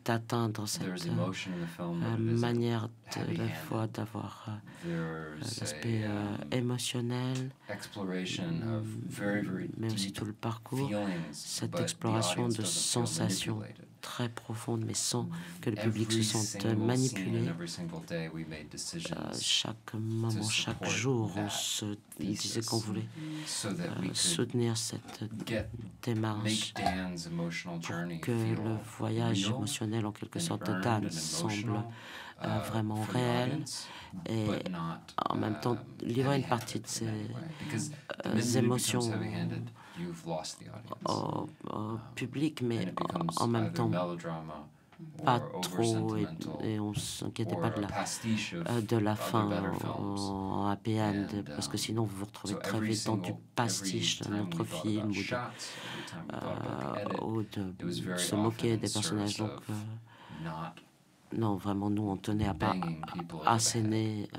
d'atteindre cette manière de la fois d'avoir l'aspect émotionnel, mais aussi tout le parcours, cette exploration de sensations très profondes, mais sans que le public se sente manipulé. Chaque moment, chaque jour, on se disait qu'on voulait soutenir cette démarche pour que le voyage émotionnel, en quelque sorte, de Dan semble vraiment réel et en même temps livrer une partie de ces émotions au public, mais en même temps pas trop, et on ne s'inquiétait pas de la fin en happy end, parce que sinon vous vous retrouvez très vite dans du pastiche d'un autre film ou de se moquer des personnages. Donc non, vraiment, nous on tenait à pas asséner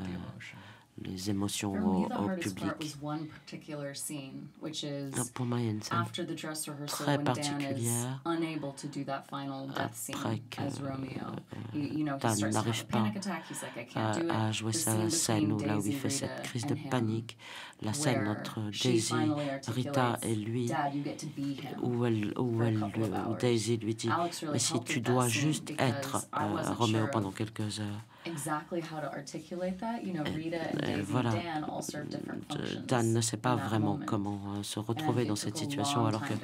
les émotions au public. Pour moi, il y a une scène très particulière après que Dan n'arrive pas à jouer sa scène là où il fait cette crise de panique. La scène entre Daisy, Rita et lui, où Daisy lui dit « Mais si tu dois juste être Roméo pendant quelques heures ». Voilà, Dan ne sait pas vraiment comment se retrouver dans cette situation, alors que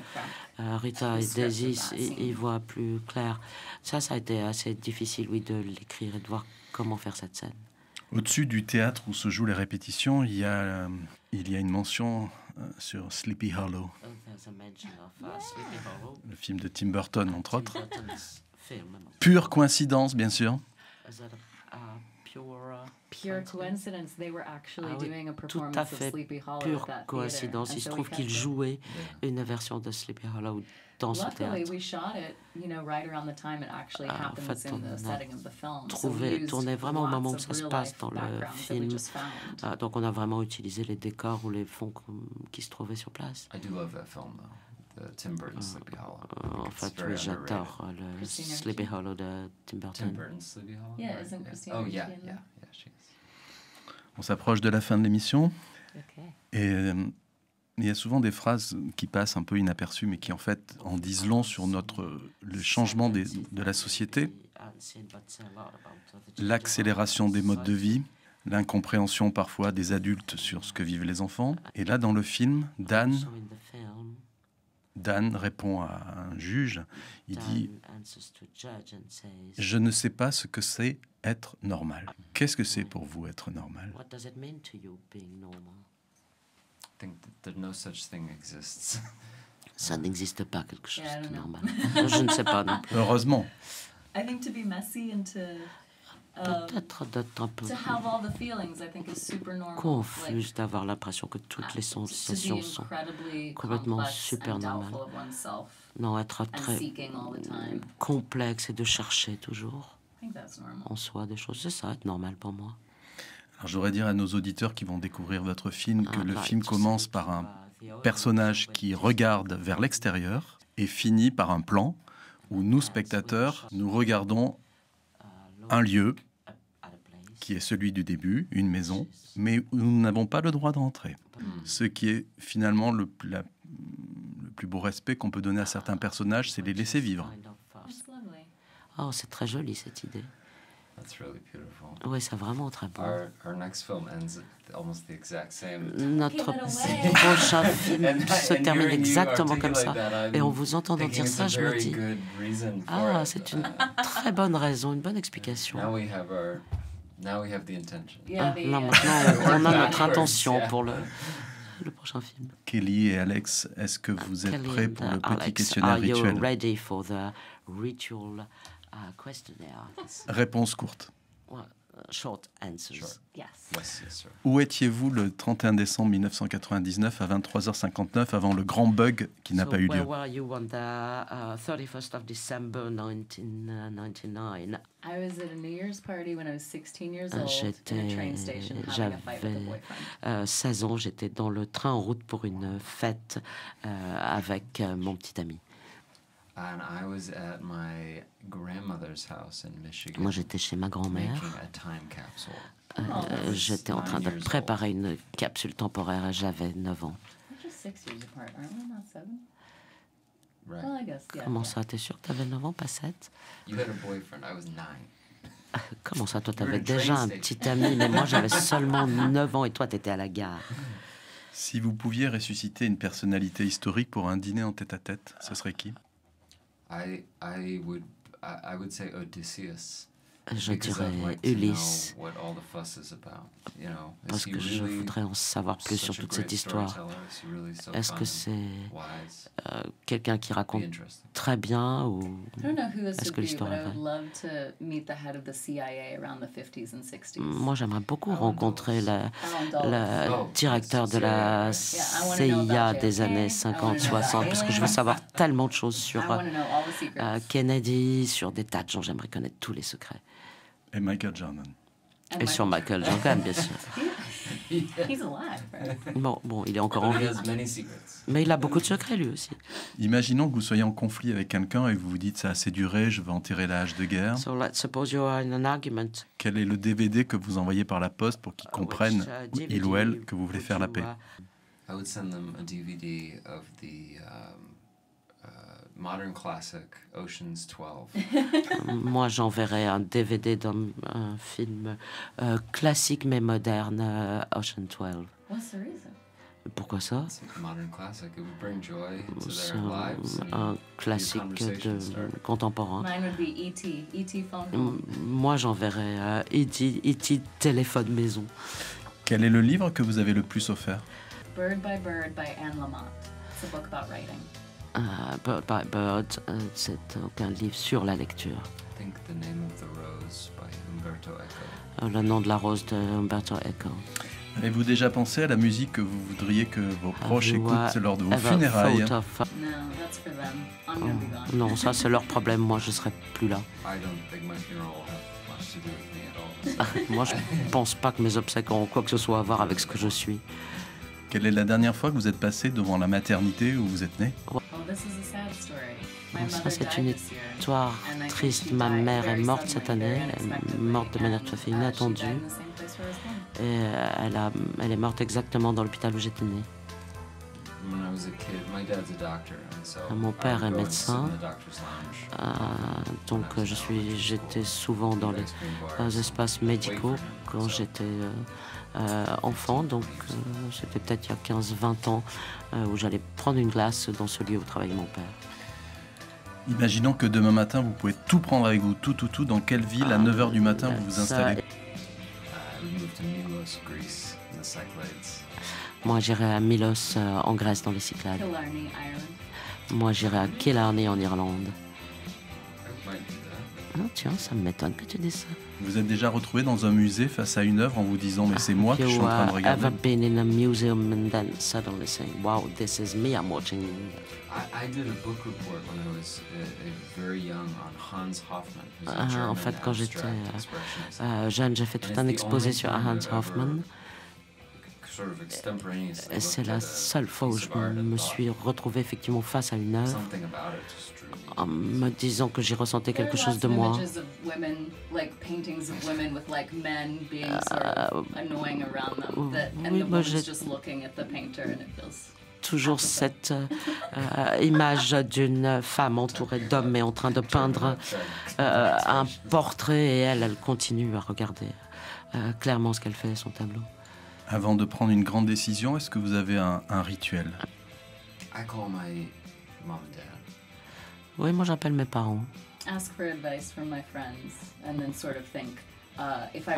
Rita et Daisy y voient plus clair. Ça a été assez difficile, oui, de l'écrire et de voir comment faire cette scène. Au-dessus du théâtre où se jouent les répétitions, il y a une mention sur Sleepy Hollow, le film de Tim Burton, entre autres. Pure coïncidence, bien sûr. Pure coincidence. They were actually doing a performance tout à fait of Sleepy Hollow pure coïncidence. Il se trouve qu'il jouait une version de Sleepy Hollow dans ce théâtre. Tourné vraiment au moment où ça se passe dans le film. Donc on a vraiment utilisé les décors ou les fonds qui se trouvaient sur place. Tim Burton Sleepy Hollow. En fait, oui, j'adore le Sleepy Hollow de Tim Burton. Tim Burton Sleepy Hollow? Yeah, isn't Christina? Oh, yeah, she is. On s'approche de la fin de l'émission. Okay. Et il y a souvent des phrases qui passent un peu inaperçues, mais qui en fait en disent long sur le changement de la société, l'accélération des modes de vie, l'incompréhension parfois des adultes sur ce que vivent les enfants. Et là, dans le film, Dan Dan répond à un juge, il dit « Je ne sais pas ce que c'est être normal. » Qu'est-ce que c'est pour vous être normal? Ça n'existe pas quelque chose de normal. Je ne sais pas non plus. Heureusement. Peut-être d'être un peu confuse, d'avoir l'impression que toutes les sensations sont complètement super normales. Non, être très complexe et de chercher toujours en soi des choses, c'est ça, être normal pour moi. Alors, je voudrais dire à nos auditeurs qui vont découvrir votre film que le film commence par un personnage qui regarde vers l'extérieur et finit par un plan où nous, spectateurs, nous regardons un lieu qui est celui du début, une maison, mais où nous n'avons pas le droit de rentrer. Ce qui est finalement le plus beau respect qu'on peut donner à certains personnages, c'est les laisser vivre. Oh, c'est très joli cette idée. Oui, c'est vraiment très beau. Notre prochain film se termine exactement comme ça. Et en vous entendant dire ça, je me dis, ah, c'est une très bonne raison, une bonne explication. Ah, là, maintenant, on a notre intention pour le prochain film. Kelly et Alex, est-ce que vous êtes prêts pour le petit questionnaire rituel? Réponse courte. Short answers. Yes. Où étiez-vous le 31 décembre 1999 à 23h59 avant le grand bug qui n'a pas eu lieu? Where were you on the 31st of December 1999? I was at a New Year's party when I was 16 years old in a train station having a fight with a boyfriend. 16 ans, j'étais dans le train en route pour une fête avec mon petit ami. And I was at my grandmother's house in Michigan. Moi, j'étais chez ma grand-mère. J'étais en train de préparer une capsule temporaire et j'avais 9 ans. Comment ça, t'es sûr que t'avais 9 ans, pas 7? Comment ça, toi, t'avais déjà un petit ami, mais moi, j'avais seulement 9 ans et toi, t'étais à la gare. Si vous pouviez ressusciter une personnalité historique pour un dîner en tête-à-tête, ce serait qui? I would say Odysseus. Je dirais Ulysse, parce que je voudrais en savoir plus sur toute cette histoire. Est-ce que c'est quelqu'un qui raconte très bien ou est-ce que l'histoire est vraie? Moi, j'aimerais beaucoup rencontrer le directeur de la CIA des années 50-60 parce que je veux savoir tellement de choses sur Kennedy, sur des tas de gens. J'aimerais connaître tous les secrets. Et Michael Jordan. Et sur Michael Jordan, bien sûr. Bon, il est encore en vie. Mais il a beaucoup de secrets, lui aussi. Imaginons que vous soyez en conflit avec quelqu'un et vous vous dites « ça a assez duré, je veux enterrer la hache de guerre ». So let's suppose you are in an argument. Quel est le DVD que vous envoyez par la poste pour qu'ils comprennent, il ou elle, que vous voulez faire la paix? I would send them a DVD of the modern classic Ocean's 12. Moi, j'enverrais un DVD d'un film classique mais moderne, Ocean 12. What's the reason? Pourquoi ça? C'est un classique contemporain. Moi, j'enverrais E.T. téléphone maison. Quel est le livre que vous avez le plus offert? Bird by Bird by Anne Lamott. It's a book about writing. Bird by Bird, c'est un livre sur la lecture. Le nom de la rose de Umberto Eco. Avez-vous déjà pensé à la musique que vous voudriez que vos proches écoutent lors de vos funérailles? Non, ça c'est leur problème, moi je serai plus là. Moi je pense pas que mes obsèques ont quoi que ce soit à voir avec ce que je suis. Quelle est la dernière fois que vous êtes passé devant la maternité où vous êtes né? Ça, c'est une histoire triste. Ma mère est morte cette année. Elle est morte de manière tout à fait inattendue. Et elle est morte exactement dans l'hôpital où j'étais né. Mon père est médecin, donc j'étais souvent dans les espaces médicaux quand j'étais enfant, donc c'était peut-être il y a 15-20 ans où j'allais prendre une glace dans ce lieu où travaillait mon père. Imaginons que demain matin, vous pouvez tout prendre avec vous, tout. Dans quelle ville, à 9h du matin, vous vous installez? Moi, j'irai à Milos, en Grèce, dans les Cyclades. Moi, j'irai à Killarney, en Irlande. Ah, tiens, ça m'étonne que tu dises ça. Vous êtes déjà retrouvé dans un musée face à une œuvre en vous disant, mais c'est moi que je suis en train de regarder. Ever been in a museum and then suddenly saying, wow, this is me I'm watching? I did a book report when I was very young on Hans Hofmann. En fait, quand j'étais jeune, j'ai fait tout un exposé sur Hans Hofmann. Et c'est la seule fois où je me suis retrouvé effectivement face à une œuvre en me disant que j'y ressentais quelque chose de moi. Oui, moi j'ai toujours cette image d'une femme entourée d'hommes mais en train de peindre un portrait et elle continue à regarder clairement ce qu'elle fait, son tableau. Avant de prendre une grande décision, est-ce que vous avez un rituel? Oui, moi j'appelle mes parents.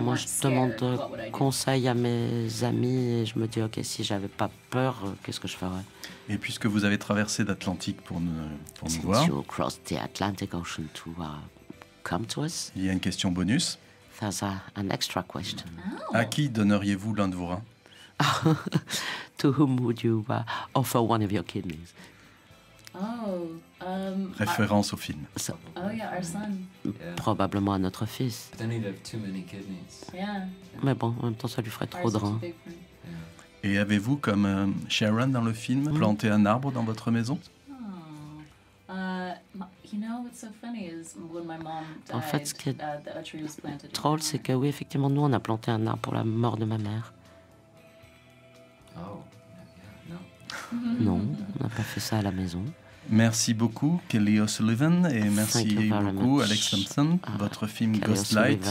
Moi je demande conseil à mes amis et je me dis, ok, si j'avais pas peur, qu'est-ce que je ferais? Et puisque vous avez traversé l'Atlantique pour nous voir, il y a une question bonus. There's an extra question. Oh. À qui donneriez-vous l'un de vos reins? To whom would you offer one of your kidneys? Référence au film. Our son. Probablement à notre fils. Yeah. Mais bon, en même temps, ça lui ferait trop de reins. Et avez-vous, comme Sharon dans le film, planté un arbre dans votre maison? En fait, ce qui est drôle, c'est que oui, effectivement, nous, on a planté un arbre pour la mort de ma mère. Non, on n'a pas fait ça à la maison. Merci beaucoup, Kelly O'Sullivan, et merci beaucoup, Alex Thompson. Votre film Ghostlight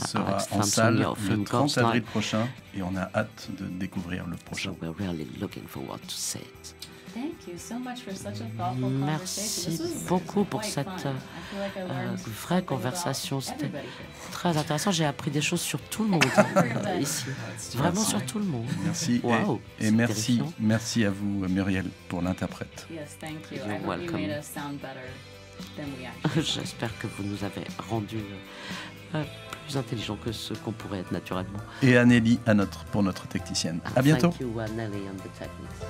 sera en salle le 30 avril prochain et on a hâte de découvrir le prochain. Merci beaucoup pour cette vraie conversation. C'était très intéressant. J'ai appris des choses sur tout le monde ici. Vraiment sur tout le monde. Merci. Wow, et merci à vous, Muriel, pour l'interprète. J'espère que vous nous avez rendus plus intelligents que ce qu'on pourrait être naturellement. Et à Nelly pour notre technicienne. À bientôt. Thank you, Nelly, on the techniques.